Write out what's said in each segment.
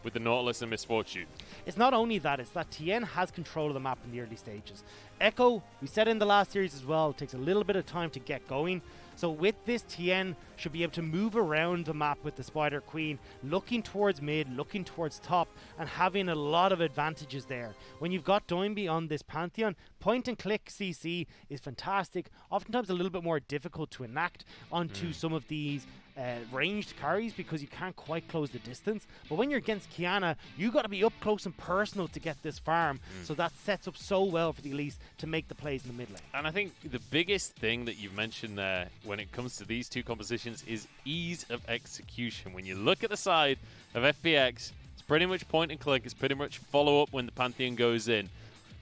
with the Nautilus and Miss Fortune. It's not only that, it's that Tian has control of the map in the early stages. Ekko, we said in the last series as well, takes a little bit of time to get going. So with this, Tian should be able to move around the map with the Spider Queen, looking towards mid, looking towards top, and having a lot of advantages there. When you've got Doinb on this Pantheon, point and click CC is fantastic, oftentimes a little bit more difficult to enact onto some of these ranged carries because you can't quite close the distance. But when you're against Qiayana, you got to be up close and personal to get this farm. So that sets up so well for the Elise to make the plays in the mid lane. And I think the biggest thing that you've mentioned there when it comes to these two compositions is ease of execution. When you look at the side of FPX, it's pretty much point and click. It's pretty much follow up when the Pantheon goes in.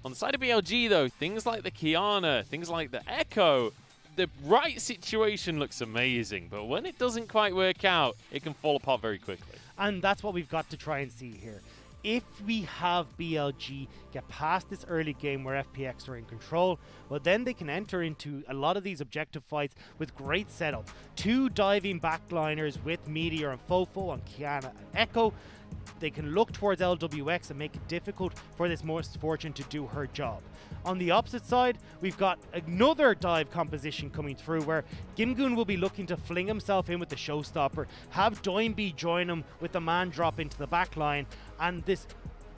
On the side of BLG, though, things like the Qiayana, things like the Ekko, the right situation looks amazing, but when it doesn't quite work out, it can fall apart very quickly. And that's what we've got to try and see here. If we have BLG get past this early game where FPX are in control, well then they can enter into a lot of these objective fights with great setup. Two diving backliners with Meteor and FoFo on Qiayana and Ekko. They can look towards Lwx and make it difficult for this Miss Fortune to do her job. On the opposite side, we've got another dive composition coming through where Gimgoon will be looking to fling himself in with the showstopper, have Doinb join him with the man drop into the back line, and this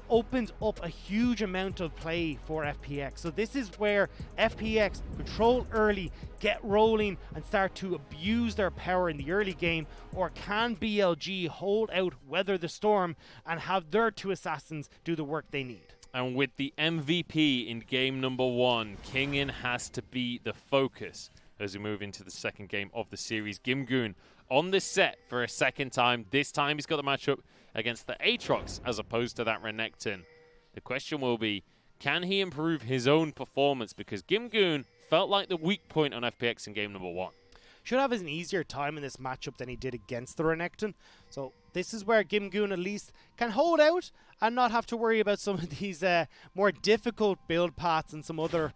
opens up a huge amount of play for FPX. So this is where FPX control early, get rolling, and start to abuse their power in the early game, or can BLG hold out, weather the storm, and have their two assassins do the work they need? And with the MVP in game number 1, Kingen has to be the focus as we move into the second game of the series. Gimgoon on this set for a second time. This time he's got the matchup against the Aatrox as opposed to that Renekton. The question will be, can he improve his own performance? Because Gimgoon felt like the weak point on FPX in game number 1. Should have an easier time in this matchup than he did against the Renekton. So this is where Gimgoon at least can hold out and not have to worry about some of these more difficult build paths and some other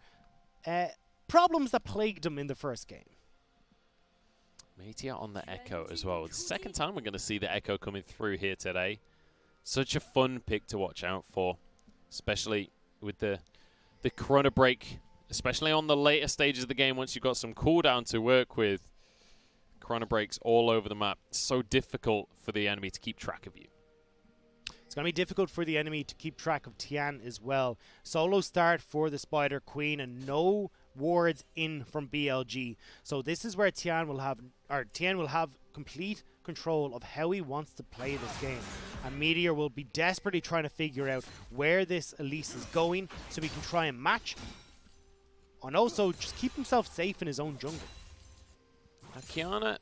problems that plagued him in the first game. Meteor on the Ekko as well. It's the second time we're going to see the Ekko coming through here today. Such a fun pick to watch out for, especially with the Chrono Break, especially on the later stages of the game once you've got some cooldown to work with. Chrono Breaks all over the map. It's so difficult for the enemy to keep track of you. It's going to be difficult for the enemy to keep track of Tian as well. Solo start for the Spider Queen and no wards in from BLG. So this is where Tian will have complete control of how he wants to play this game. And Meteor will be desperately trying to figure out where this Elise is going so he can try and match and also just keep himself safe in his own jungle. Qiayana,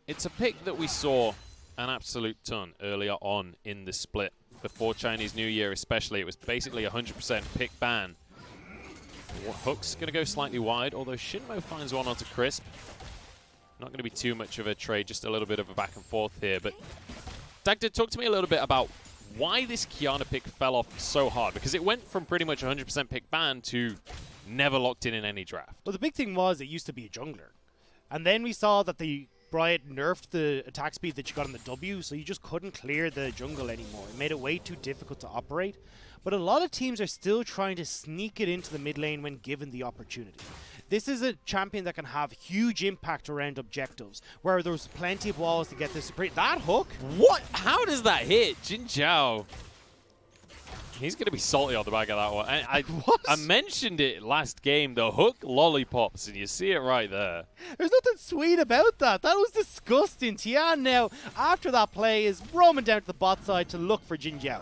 it's a pick that we saw an absolute ton earlier on in the split. Before Chinese New Year especially, it was basically 100% pick ban. Hook's going to go slightly wide, although Xinmo finds one onto Crisp. Not going to be too much of a trade, just a little bit of a back and forth here. But Dagda, talk to me a little bit about why this Qiayana pick fell off so hard, because it went from pretty much 100% pick ban to never locked in any draft. Well, the big thing was it used to be a jungler. And then we saw that the Riot nerfed the attack speed that you got on the W, so you just couldn't clear the jungle anymore. It made it way too difficult to operate. But a lot of teams are still trying to sneak it into the mid lane when given the opportunity. This is a champion that can have huge impact around objectives, where there's plenty of walls to get this. That hook? What? How does that hit? Jinjiao. He's going to be salty on the back of that one. I mentioned it last game, the hook lollipops, and you see it right there. There's nothing sweet about that. That was disgusting. Tian now, after that play, is roaming down to the bot side to look for Jinjiao.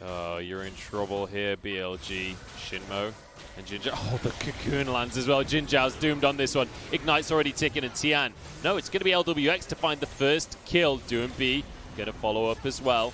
Oh, you're in trouble here, BLG. Xinmo and Jinjiao. Oh, the cocoon lands as well. Jinjiao's doomed on this one. Ignite's already ticking, and Tian. No, it's going to be Lwx to find the first kill. Doinb going to follow up as well.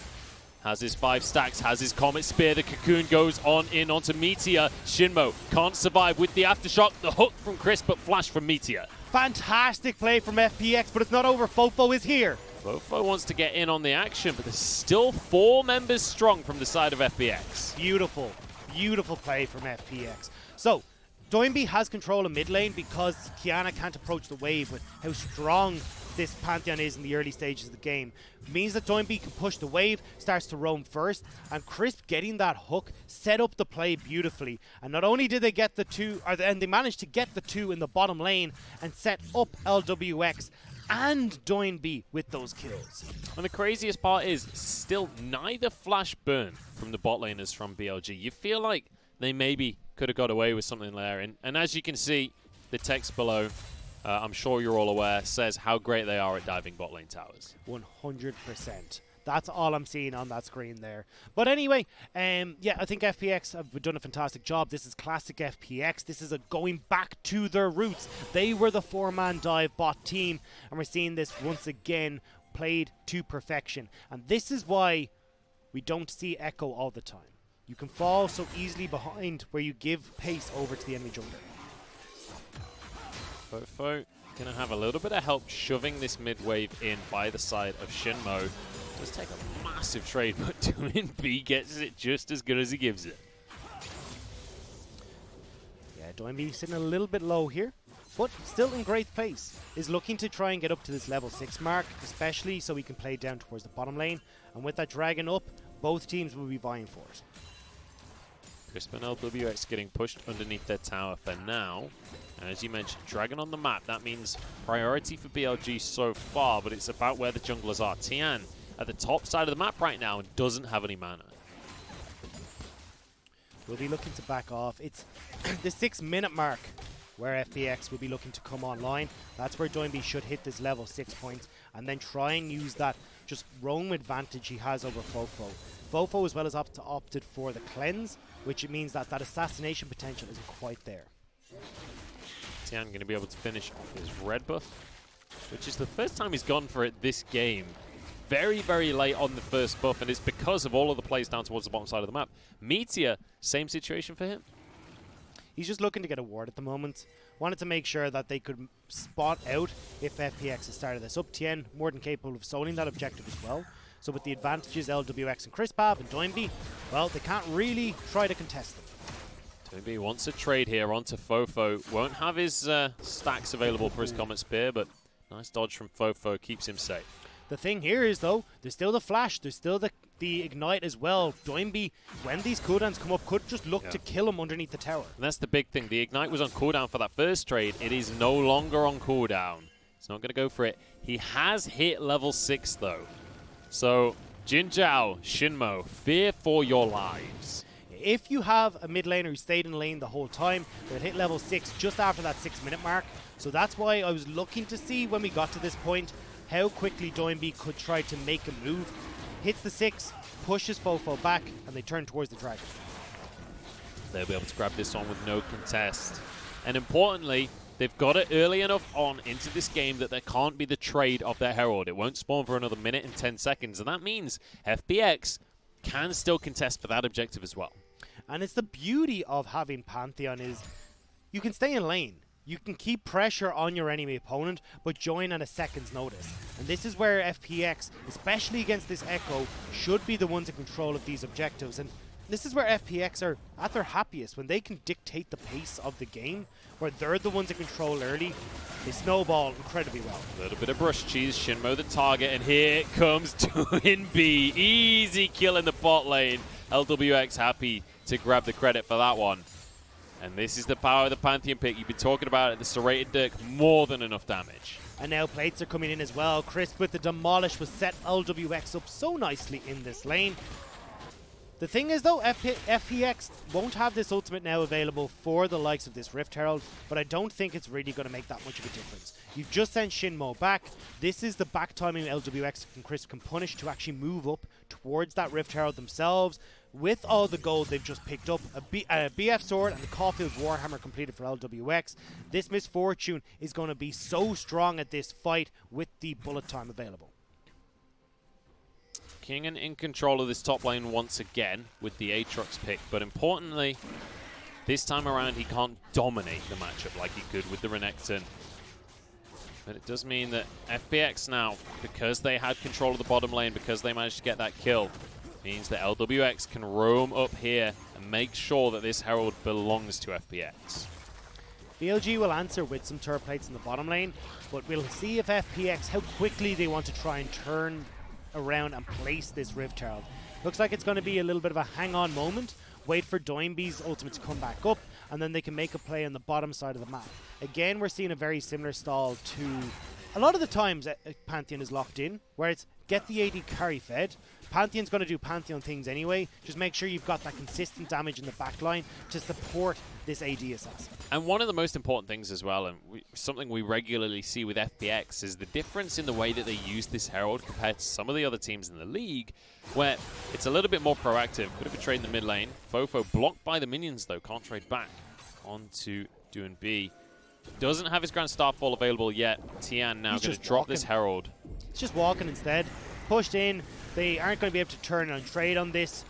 Has his 5 stacks, has his Comet Spear. The cocoon goes on in onto Meteor. Xinmo can't survive with the Aftershock. The hook from Chris, but flash from Meteor. Fantastic play from FPX, but it's not over. FoFo is here. FoFo wants to get in on the action, but there's still 4 members strong from the side of FPX. Beautiful, beautiful play from FPX. So, Doinb has control of mid lane because Qiayana can't approach the wave with how strong this Pantheon is in the early stages of the game. Means that Doinb can push the wave, starts to roam first, and Crisp getting that hook set up the play beautifully. And not only did they get the two, and they managed to get the two in the bottom lane and set up Lwx and Doinb with those kills. And the craziest part is still neither flash burn from the bot laners from BLG. You feel like they maybe could have got away with something there. And as you can see, the text below, I'm sure you're all aware, says how great they are at diving bot lane towers. 100%. That's all I'm seeing on that screen there. But anyway, yeah, I think FPX have done a fantastic job. This is classic FPX. This is a going back to their roots. They were the 4-man dive bot team, and we're seeing this once again played to perfection. And this is why we don't see Ekko all the time. You can fall so easily behind where you give pace over to the enemy jungler. FoFo gonna have a little bit of help shoving this mid wave in by the side of Xinmo. Does take a massive trade, but Doinb gets it just as good as he gives it. Yeah, Doinb sitting a little bit low here, but still in great pace. Is looking to try and get up to this level 6 mark, especially so he can play down towards the bottom lane. And with that dragon up, both teams will be vying for it. Crisp and Lwx getting pushed underneath their tower for now. And as you mentioned, dragon on the map. That means priority for BLG so far, but it's about where the junglers are. Tian at the top side of the map right now and doesn't have any mana. We'll be looking to back off. It's the 6-minute mark where FPX will be looking to come online. That's where Doinb should hit this level 6 points and then try and use that just roam advantage he has over FoFo. FoFo as well as opted for the cleanse, which it means that that assassination potential isn't quite there. Tian going to be able to finish off his red buff, which is the first time he's gone for it this game. Very, very late on the first buff, and it's because of all of the plays down towards the bottom side of the map. Meteor, same situation for him. He's just looking to get a ward at the moment. Wanted to make sure that they could spot out if FPX has started this up. Tian, more than capable of soloing that objective as well. So with the advantages Lwx and Crisp have and Doinb, well, they can't really try to contest them. Doinb wants a trade here onto FoFo. Won't have his stacks available for his Comet Spear, but nice dodge from FoFo keeps him safe. The thing here is, though, there's still the flash, there's still the ignite as well. Doinb, when these cooldowns come up, could just look to kill him underneath the tower. And that's the big thing. The ignite was on cooldown for that first trade. It is no longer on cooldown. He's not going to go for it. He has hit level 6, though. So, Jinjiao, Xinmo, fear for your lives. If you have a mid laner who stayed in lane the whole time, they'll hit level 6 just after that 6-minute mark. So that's why I was looking to see when we got to this point how quickly Doinb could try to make a move. Hits the 6, pushes FoFo back, and they turn towards the dragon. They'll be able to grab this one with no contest. And importantly, they've got it early enough on into this game that there can't be the trade of their Herald. It won't spawn for another minute and 10 seconds, and that means FPX can still contest for that objective as well. And it's the beauty of having Pantheon is you can stay in lane. You can keep pressure on your enemy opponent, but join at a second's notice. And this is where FPX, especially against this Ekko, should be the ones in control of these objectives. And this is where FPX are at their happiest, when they can dictate the pace of the game, where they're the ones in control early. They snowball incredibly well. A little bit of brush cheese, Xinmo the target, and here comes Doinb. Easy kill in the bot lane. Lwx happy to grab the credit for that one. And this is the power of the Pantheon pick. You've been talking about it, the serrated Dirk, more than enough damage. And now plates are coming in as well. Crisp with the demolish was set Lwx up so nicely in this lane. The thing is, though, FPX won't have this ultimate now available for the likes of this Rift Herald, but I don't think it's really going to make that much of a difference. You've just sent Xinmo back. This is the back timing Lwx and Crisp can punish to actually move up towards that Rift Herald themselves. With all the gold they've just picked up, a BF Sword and the Caulfield Warhammer completed for Lwx, this Miss Fortune is going to be so strong at this fight with the bullet time available. Kingen in control of this top lane once again with the Aatrox pick, but importantly, this time around he can't dominate the matchup like he could with the Renekton. But it does mean that FPX now, because they had control of the bottom lane, because they managed to get that kill, means that Lwx can roam up here and make sure that this Herald belongs to FPX. BLG will answer with some turret plates in the bottom lane, but we'll see if FPX, how quickly they want to try and turn around and place this Rift Herald. Looks like it's going to be a little bit of a hang-on moment. Wait for Doinb's ultimate to come back up, and then they can make a play on the bottom side of the map. Again, we're seeing a very similar style to a lot of the times Pantheon is locked in, where it's get the AD carry fed. Pantheon's going to do Pantheon things anyway. Just make sure you've got that consistent damage in the backline to support this AD assassin. And one of the most important things as well, and something we regularly see with FPX, is the difference in the way that they use this Herald compared to some of the other teams in the league, where it's a little bit more proactive. Bit of a trade in the mid lane. FoFo blocked by the minions, though. Can't trade back onto Doinb. Doesn't have his Grand Starfall available yet. Tian now going to drop this Herald. It's just walking instead. Pushed in. They aren't going to be able to turn and trade on this.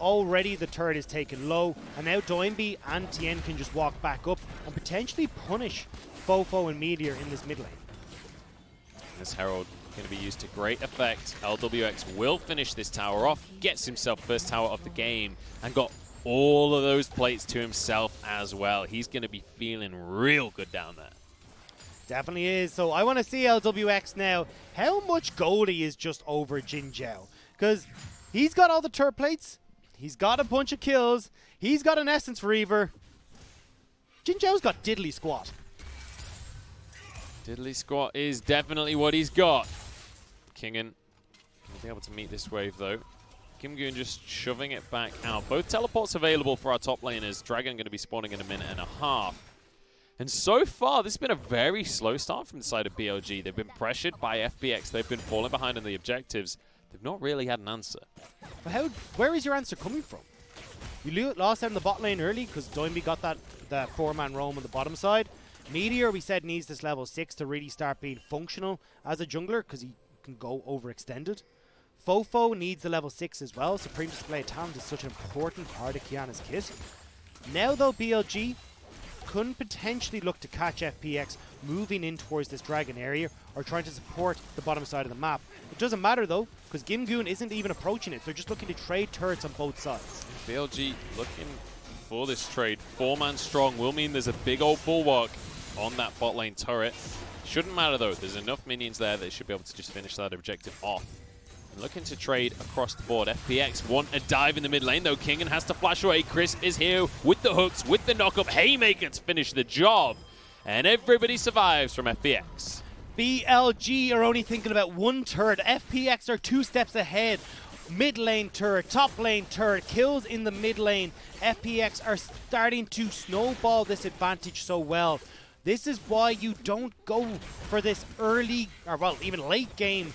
Already the turret is taken low, and now Doinb and Tian can just walk back up and potentially punish FoFo and Meteor in this mid lane. This Herald going to be used to great effect. Lwx will finish this tower off, gets himself first tower of the game, and got all of those plates to himself as well. He's going to be feeling real good down there. Definitely is. So I want to see Lwx now. How much gold he is just over Jinjiao? Because he's got all the turret plates. He's got a bunch of kills. He's got an Essence Reaver. Jinjiao's got Diddly Squat. Diddly Squat is definitely what he's got. Kingen will be able to meet this wave though. Gimgoon just shoving it back out. Both teleports available for our top laners. Dragon going to be spawning in a minute and a half. And so far, this has been a very slow start from the side of BLG. They've been pressured by FPX. They've been falling behind on the objectives. They've not really had an answer. But where is your answer coming from? You lost out in the bot lane early because Doinb got that four-man roam on the bottom side. Meteor, we said, needs this level 6 to really start being functional as a jungler because he can go overextended. FoFo needs the level 6 as well, Supreme Display of Talent is such an important part of Qiayana's kit. Now though, BLG couldn't potentially look to catch FPX moving in towards this dragon area or trying to support the bottom side of the map. It doesn't matter though, because Gimgoon isn't even approaching it. They're just looking to trade turrets on both sides. BLG looking for this trade. 4-man strong will mean there's a big old bulwark on that bot lane turret. Shouldn't matter though, there's enough minions there that they should be able to just finish that objective off. And looking to trade across the board. FPX want a dive in the mid lane though. Kingen has to flash away. Crisp is here with the hooks, with the knock-up. Haymaker to finish the job. And everybody survives from FPX. BLG are only thinking about one turret. FPX are 2 steps ahead. Mid lane turret, top lane turret, kills in the mid lane. FPX are starting to snowball this advantage so well. This is why you don't go for this early, or well, even late game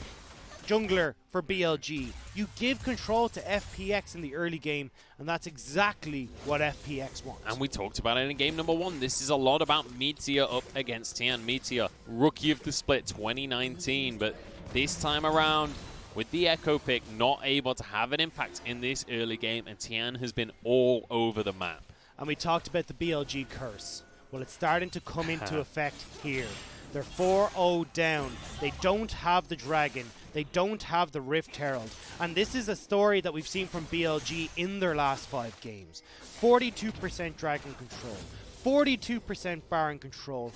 jungler for BLG. You give control to FPX in the early game, and that's exactly what FPX wants. And we talked about it in game number 1. This is a lot about Meteor up against Tian. Meteor, rookie of the split 2019, but this time around, with the Ekko pick, not able to have an impact in this early game, and Tian has been all over the map. And we talked about the BLG curse. Well, it's starting to come into effect here. They're 4-0 down. They don't have the dragon. They don't have the Rift Herald. And this is a story that we've seen from BLG in their last 5 games. 42% dragon control, 42% Baron control,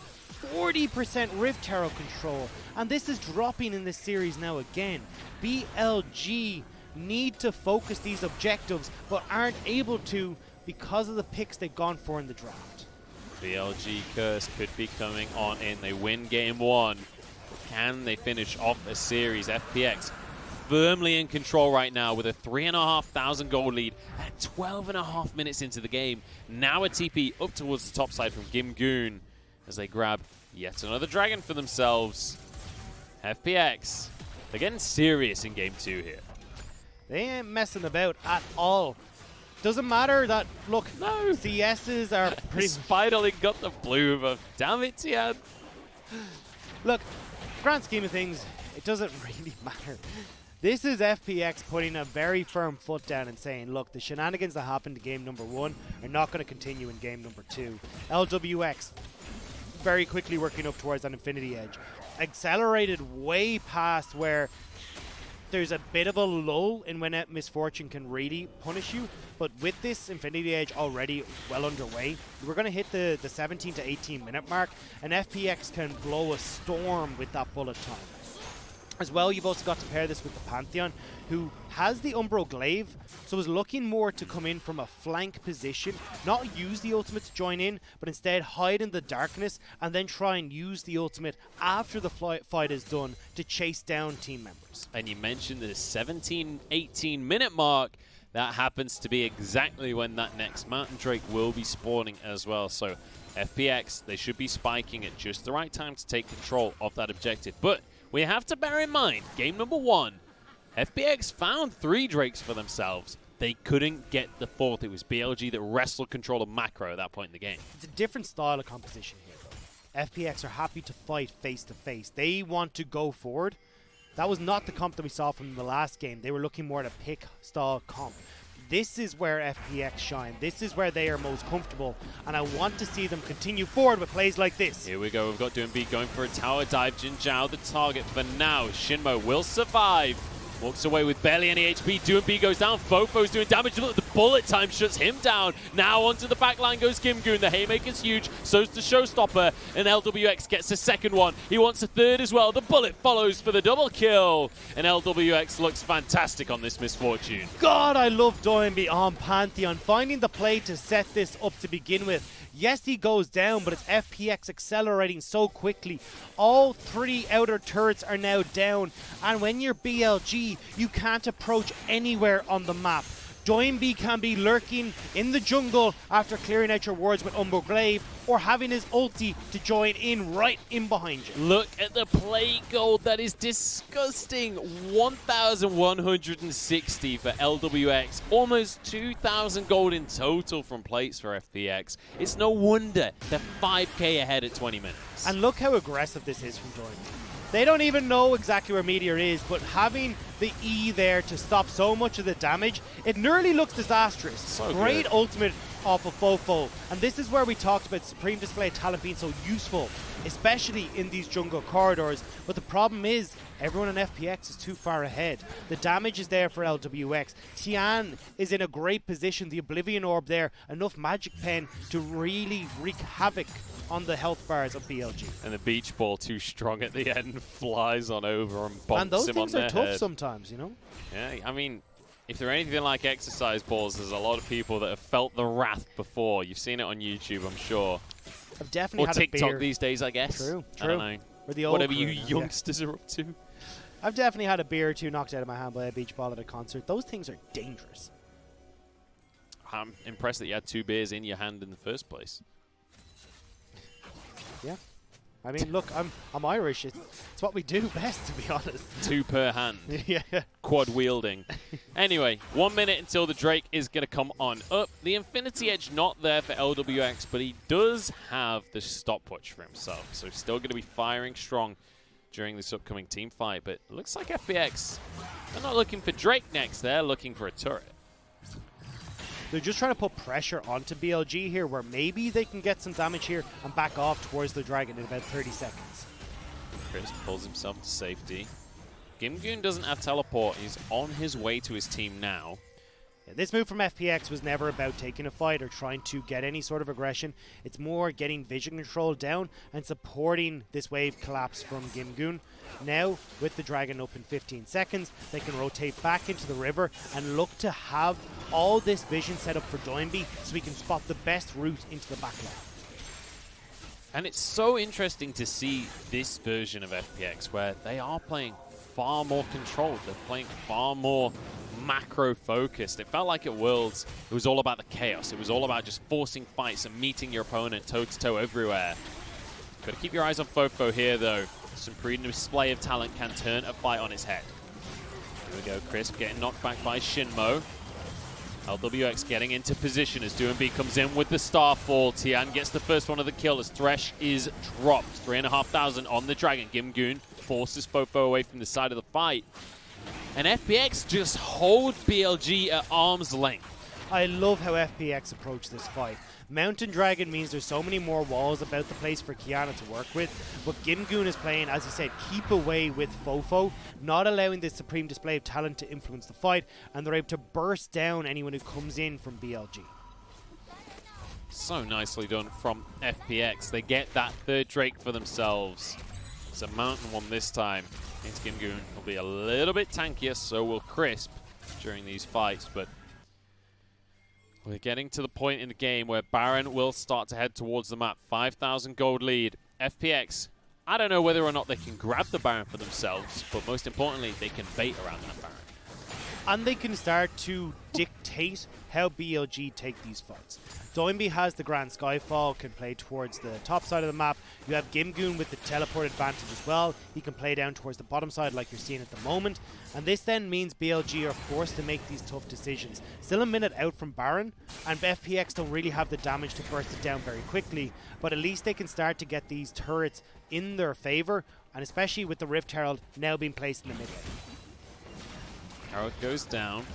40% Rift Herald control. And this is dropping in this series now again. BLG need to focus these objectives, but aren't able to because of the picks they've gone for in the draft. BLG curse could be coming on in. They win game 1. Can they finish off a series? FPX firmly in control right now with a 3,500 gold lead at 12.5 minutes into the game. Now a TP up towards the top side from Gimgoon as they grab yet another dragon for themselves. FPX, they're getting serious in game 2 here. They ain't messing about at all. Doesn't matter that, look, no. CSs are pretty... Finally got the blue buff. Damn it, Tian. Look, grand scheme of things, it doesn't really matter. This is FPX putting a very firm foot down and saying, look, the shenanigans that happened in game number 1 are not going to continue in game number 2. Lwx very quickly working up towards that Infinity Edge. Accelerated way past where there's a bit of a lull in when Miss Fortune can really punish you. But with this Infinity Edge already well underway, we're going to hit the 17 to 18 minute mark, and FPX can blow a storm with that bullet time. As well, you've also got to pair this with the Pantheon, who has the Umbro Glaive, so is looking more to come in from a flank position, not use the ultimate to join in, but instead hide in the darkness and then try and use the ultimate after the fight is done to chase down team members. And you mentioned the 17-18 minute mark. That happens to be exactly when that next Mountain Drake will be spawning as well. So FPX, they should be spiking at just the right time to take control of that objective. But we have to bear in mind, game number 1, FPX found 3 Drakes for themselves. They couldn't get the 4th. It was BLG that wrestled control of macro at that point in the game. It's a different style of composition here, though. FPX are happy to fight face to face. They want to go forward. That was not the comp that we saw from the last game. They were looking more at a pick style comp. This is where FPX shine. This is where they are most comfortable, and I want to see them continue forward with plays like this. Here we go. We've got Doinb going for a tower dive. Jinjiao the target for now. Xinmo will survive. Walks away with barely any HP. Doinb goes down. FoFo's doing damage. Look, the bullet time shuts him down. Now onto the back line goes Gimgoon. The haymaker's huge. So's the showstopper. And Lwx gets a second one. He wants a third as well. The bullet follows for the double kill. And Lwx looks fantastic on this Miss Fortune. God, I love Doinb on Pantheon. Finding the play to set this up to begin with. Yes, he goes down, but it's FPX accelerating so quickly. All 3 outer turrets are now down, and when you're BLG, you can't approach anywhere on the map. Doinb can be lurking in the jungle after clearing out your wards with Umbro Glaive, or having his ulti to join in right in behind you. Look at the play gold. That is disgusting. 1,160 for Lwx. Almost 2,000 gold in total from plates for FPX. It's no wonder they're 5k ahead at 20 minutes. And look how aggressive this is from Doinb. They don't even know exactly where Meteor is, but having the E there to stop so much of the damage, it nearly looks disastrous. So great good. ultimate off of FoFo. And this is where we talked about Supreme Display talent being so useful, especially in these jungle corridors. But the problem is, everyone in FPX is too far ahead. The damage is there for Lwx. Tian is in a great position. The Oblivion Orb there, enough Magic Pen to really wreak havoc on the health bars of BLG. And the beach ball too strong at the end, flies on over and bumps And those him on things their are tough head. sometimes, you know? Yeah, I mean, if they're anything like exercise balls, there's a lot of people that have felt the wrath before. You've seen it on YouTube, I'm sure. I've definitely Or had TikTok a beer. these days, I guess. True, I don't know. Or the old Whatever crew you now, youngsters are up to. I've definitely had a beer or two knocked out of my hand by a beach ball at a concert. Those things are dangerous. I'm impressed that you had 2 beers in your hand in the first place. Yeah. I mean, look, I'm Irish. It's what we do best, to be honest. 2 per hand. Yeah. Quad wielding. Anyway, 1 minute until the Drake is going to come on up. The Infinity Edge not there for Lwx, but he does have the stopwatch for himself. So he's still going to be firing strong during this upcoming team fight. But it looks like FPX, they're not looking for Drake next. They're looking for a turret. They're just trying to put pressure onto BLG here, where maybe they can get some damage here and back off towards the dragon in about 30 seconds. Chris pulls himself to safety. Gimgoon doesn't have teleport. He's on his way to his team now. Yeah, this move from FPX was never about taking a fight or trying to get any sort of aggression. It's more getting vision control down and supporting this wave collapse from Gimgoon. Now, with the dragon up in 15 seconds, they can rotate back into the river and look to have all this vision set up for Doinb so we can spot the best route into the backline. And it's so interesting to see this version of FPX where they are playing far more controlled. They're playing far more macro-focused. It felt like at Worlds, it was all about the chaos. It was all about just forcing fights and meeting your opponent toe-to-toe everywhere. Got to keep your eyes on FoFo here, though. Some pre-display of talent can turn a fight on its head. Here we go, Crisp getting knocked back by Xinmo. Lwx getting into position as Doinb comes in with the Starfall. Tian gets the first one of the kill as Thresh is dropped. 3,500 on the Dragon. Gimgoon forces FoFo away from the side of the fight. And FPX just hold BLG at arm's length. I love how FPX approach this fight. Mountain Dragon means there's so many more walls about the place for Qiayana to work with, but Gimgoon is playing, as he said, keep away with FoFo, not allowing this supreme display of talent to influence the fight, and they're able to burst down anyone who comes in from BLG. So nicely done from FPX. They get that third Drake for themselves. It's a mountain one this time. Means Gimgoon will be a little bit tankier, so will Crisp during these fights, but we're getting to the point in the game where Baron will start to head towards the map. 5,000 gold lead. FPX, I don't know whether or not they can grab the Baron for themselves, but most importantly, they can bait around that Baron. And they can start to dictate how BLG take these fights. Doinb has the Grand Skyfall, can play towards the top side of the map. You have Gimgoon with the teleport advantage as well. He can play down towards the bottom side like you're seeing at the moment. And this then means BLG are forced to make these tough decisions. Still a minute out from Baron, and FPX don't really have the damage to burst it down very quickly. But at least they can start to get these turrets in their favor, and especially with the Rift Herald now being placed in the mid lane. Herald goes down.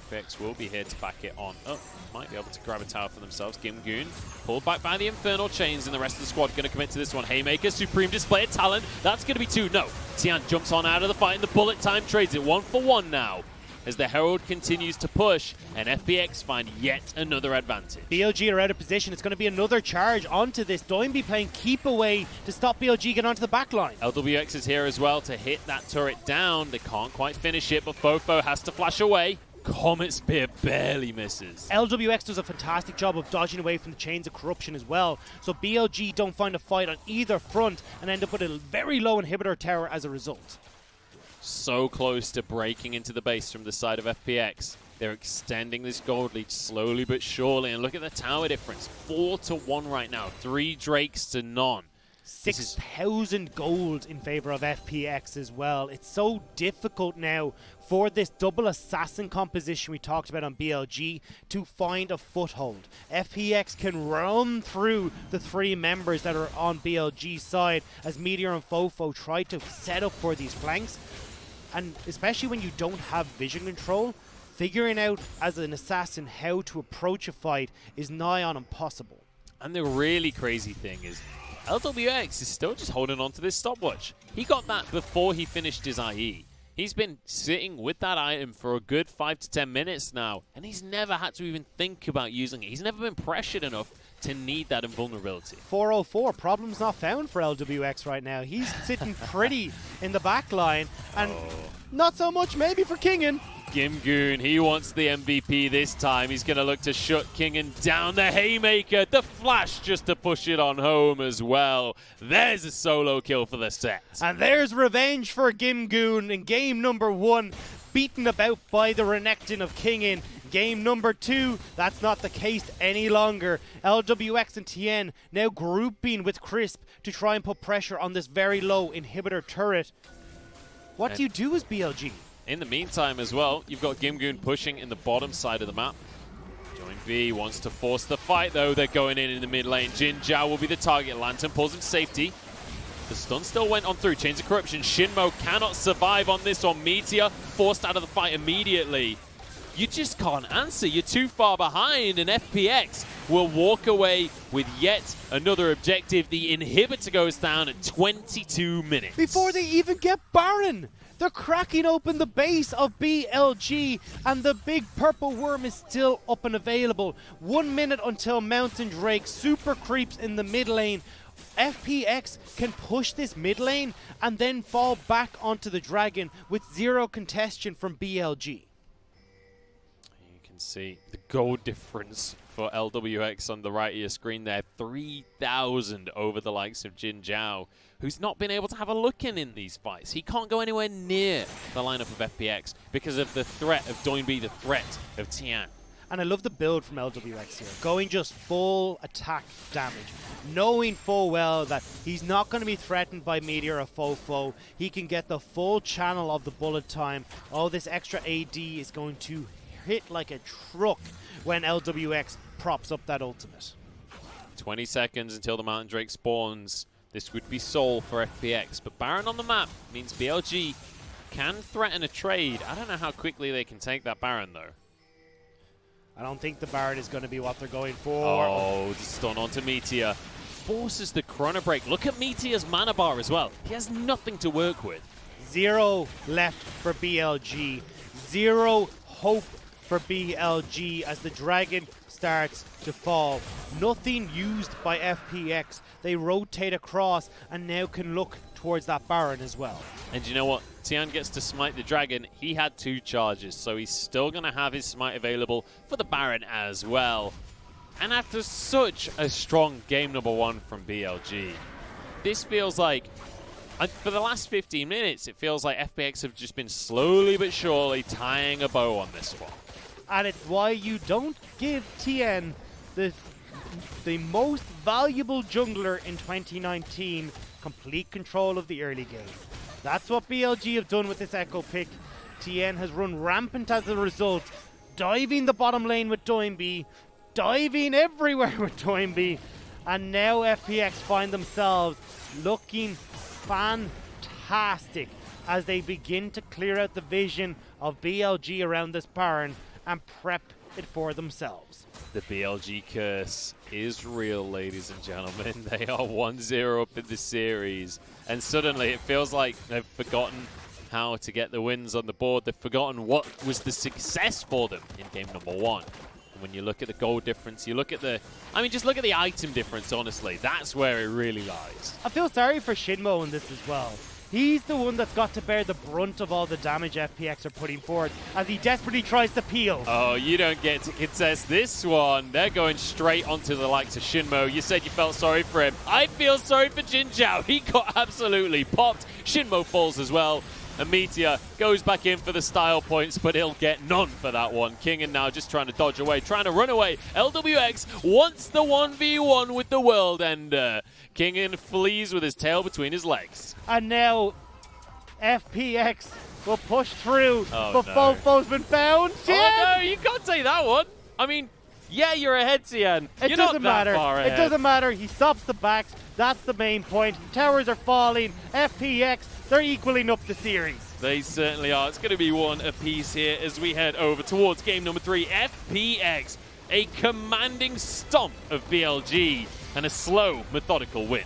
FPX will be here to back it on up. Might be able to grab a tower for themselves. Gimgoon pulled back by the Infernal Chains, and the rest of the squad going to commit to this one. Haymaker, supreme display of talent. That's going to be 2. No. Tian jumps on out of the fight, and the bullet time trades it 1 for 1 now, as the Herald continues to push, and FPX find yet another advantage. BLG are out of position. It's going to be another charge onto this. Doinb playing keep away to stop BLG get onto the back line. Lwx is here as well to hit that turret down. They can't quite finish it, but FoFo has to flash away. Comet Spear barely misses. Lwx does a fantastic job of dodging away from the chains of corruption as well, so BLG don't find a fight on either front and end up with a very low inhibitor tower as a result. So close to breaking into the base from the side of FPX. They're extending this gold lead slowly but surely, and look at the tower difference. 4 to 1 right now, 3 Drakes to none. 6,000 gold in favor of FPX as well. It's so difficult now for this double assassin composition we talked about on BLG to find a foothold. FPX can run through the 3 members that are on BLG's side as Meteor and FoFo try to set up for these flanks. And especially when you don't have vision control, figuring out as an assassin how to approach a fight is nigh on impossible. And the really crazy thing is, Lwx is still just holding on to this stopwatch. He got that before he finished his IE. He's been sitting with that item for a good 5 to 10 minutes now, and he's never had to even think about using it. He's never been pressured enough to need that invulnerability. 404, problems not found for Lwx right now. He's sitting pretty in the back line, and not so much maybe for Kingen. Gimgoon, he wants the MVP this time. He's going to look to shut Kingen down. The Haymaker, the flash just to push it on home as well. There's a solo kill for the set. And there's revenge for Gimgoon in game number 1, beaten about by the Renekton of Kingen. Game number 2, that's not the case any longer. Lwx and Tian now grouping with Crisp to try and put pressure on this very low inhibitor turret. What do you do as BLG? In the meantime as well, you've got Gimgoon pushing in the bottom side of the map. Doinb wants to force the fight though. They're going in the mid lane. Jinjiao will be the target. Lantern pulls him to safety. The stun still went on through. Chains of Corruption. Xinmo cannot survive on this one. Meteor forced out of the fight immediately. You just can't answer. You're too far behind, and FPX will walk away with yet another objective. The inhibitor goes down at 22 minutes. Before they even get Baron! They're cracking open the base of BLG, and the big purple worm is still up and available. 1 minute until Mountain Drake super creeps in the mid lane. FPX can push this mid lane and then fall back onto the dragon with 0 contestation from BLG. You can see the gold difference for Lwx on the right of your screen there. 3,000 over the likes of Jinjiao, who's not been able to have a look in these fights. He can't go anywhere near the lineup of FPX because of the threat of Doinb, the threat of Tian. And I love the build from Lwx here, going just full attack damage, knowing full well that he's not going to be threatened by Meteor or FoFo. He can get the full channel of the bullet time. Oh, this extra AD is going to hit like a truck when Lwx props up that ultimate. 20 seconds until the Mountain Drake spawns. This would be Soul for FPX, but Baron on the map means BLG can threaten a trade. I don't know how quickly they can take that Baron though. I don't think the Baron is going to be what they're going for. Oh, the stun onto Meteor. Forces the chrono break. Look at Meteor's mana bar as well. He has nothing to work with. 0 left for BLG. 0 hope for BLG as the dragon starts to fall. Nothing used by FPX. They rotate across and now can look towards that Baron as well. And you know what? Tian gets to smite the dragon. He had 2 charges, so he's still going to have his smite available for the Baron as well. And after such a strong game number 1 from BLG, this feels like, for the last 15 minutes, it feels like FPX have just been slowly but surely tying a bow on this one. And it's why you don't give Tian the most valuable jungler in 2019 complete control of the early game. That's what BLG have done with this Ekko pick. Tian has run rampant as a result, diving the bottom lane with Doinb, diving everywhere with Doinb, and now FPX find themselves looking fantastic as they begin to clear out the vision of BLG around this Baron and prep it for themselves. The BLG curse is real, ladies and gentlemen. They are 1-0 up in the series, and suddenly it feels like they've forgotten how to get the wins on the board. They've forgotten what was the success for them in game number 1. And when you look at the gold difference, you look at the, I mean, just look at the item difference, honestly. That's where it really lies. I feel sorry for Xinmo in this as well. He's the one that's got to bear the brunt of all the damage FPX are putting forward as he desperately tries to peel. Oh, you don't get to contest this one. They're going straight onto the likes of Xinmo. You said you felt sorry for him. I feel sorry for Jinjiao. He got absolutely popped. Xinmo falls as well. And Meteor goes back in for the style points, but he'll get none for that one. Kingen now just trying to dodge away, trying to run away. Lwx wants the 1v1 with the World Ender. Kingen flees with his tail between his legs. And now FPX will push through, Oh, but no. FoFo's been found. Oh no, you can't say that one. I mean, yeah, you're ahead, Tian. It You're doesn't not that matter. far It ahead. doesn't matter. He stops the backs. That's the main point. Towers are falling. FPX, they're equaling up the series. They certainly are. It's going to be one apiece here as we head over towards game number 3. FPX, a commanding stomp of BLG and a slow, methodical win.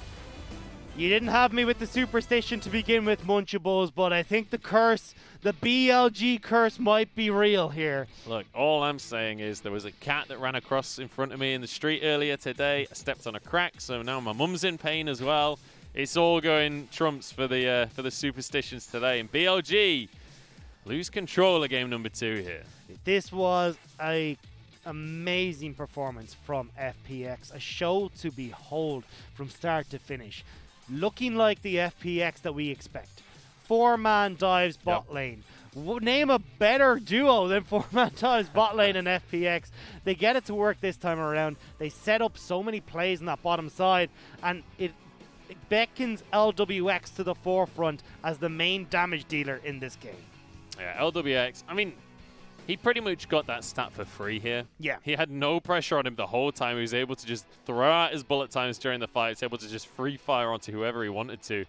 You didn't have me with the superstition to begin with, Munchables, but I think the curse, the BLG curse, might be real here. Look, all I'm saying is there was a cat that ran across in front of me in the street earlier today. I stepped on a crack, so now my mum's in pain as well. It's all going trumps for the superstitions today. And BLG lose control of game number 2 here. This was a amazing performance from FPX, a show to behold from start to finish. Looking like the FPX that we expect. 4-man dives bot lane. Name a better duo than 4-man dives bot lane and FPX. They get it to work this time around. They set up so many plays on that bottom side, and it beckons Lwx to the forefront as the main damage dealer in this game. Yeah, Lwx, I mean, he pretty much got that stat for free here. Yeah. He had no pressure on him the whole time. He was able to just throw out his bullet times during the fight. He was able to just free fire onto whoever he wanted to.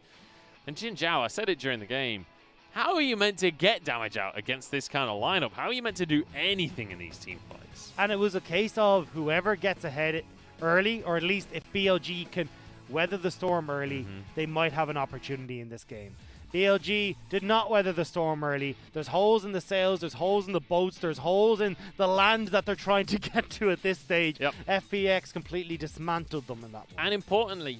And Jinjiao, I said it during the game, how are you meant to get damage out against this kind of lineup? How are you meant to do anything in these team fights? And it was a case of whoever gets ahead early, or at least if BLG can weather the storm early, they might have an opportunity in this game. BLG did not weather the storm early. There's holes in the sails, there's holes in the boats, there's holes in the land that they're trying to get to at this stage. Yep. FPX completely dismantled them in that one. And importantly,